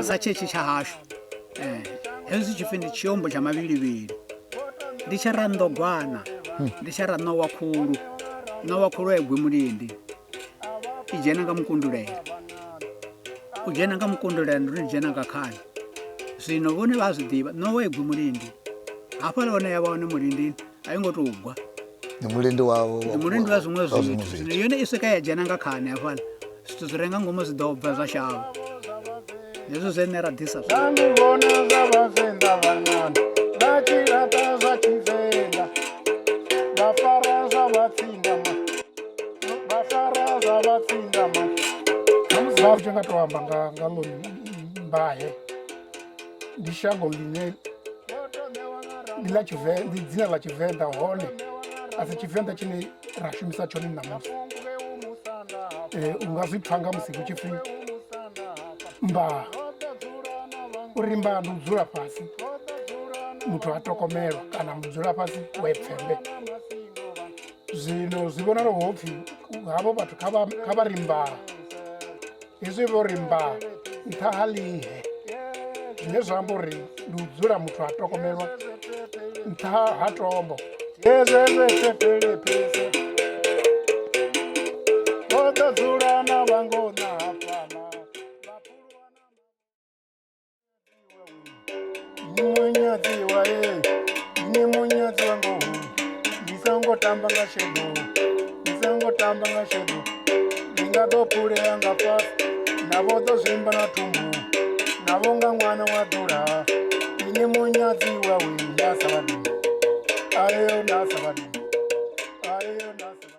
sa tshetshi tsha hashu hezwi tshipfi ndi tshiyombo tsha mavhilivhili. Ndi tsha Randogwana, ndi tsha ra Nowa Khulu. Nowa Khulu ya Gwi Mulindi i dzhena nga Mukundulele, u dzhena nga Mukundulele ndi ri dzhena nga Khani. Zwino vhone vha zwi ḓivha Nowa ya Gwi Mulindi, hafhaḽa hone ya vha hone Mulindini a yi ngo tou gwa, ndi mulindi wa zwiṅwe zwithu. Zwino yone i swika ya dzhena nga Khani hafhaḽa, zwithu zwi re nga ngomu zwi ḓo bva zwa shavha. Hezwo zwine ra ḓisa Ndi nga to amba nga ḽo Mbahe. Ndi shango ḽine ndi ḽa Tshivenḓa, ndi dzina ḽa Tshivenḓa hone a si Tshivenḓa tshine ra shumisa tshone ṋamusi. U nga zwi pfha nga musi hu tshi pfhi Mbaha. Uri Mbaha ndi u dzula fhasi muthu a tokomelwa kana mudzula fhasi we pfhembe. Zwino zwi vhonala ho pfhi havho vhathu kha vha ri Mbaha. Hezwi vho ri Mbaha nṱha ha Lihe, zwine zwa amba uri ndi u dzula muthu a tokomelwa nṱha ha tombo. Ndisangotamba nga shedo ndingatopulea nga fasi navo ḓo zwimba na thumbu navo nga ṅwana wa ḓula. Ini munyadzi wawe ndasa vhadini ayo ndasa vhadini ayo ndasa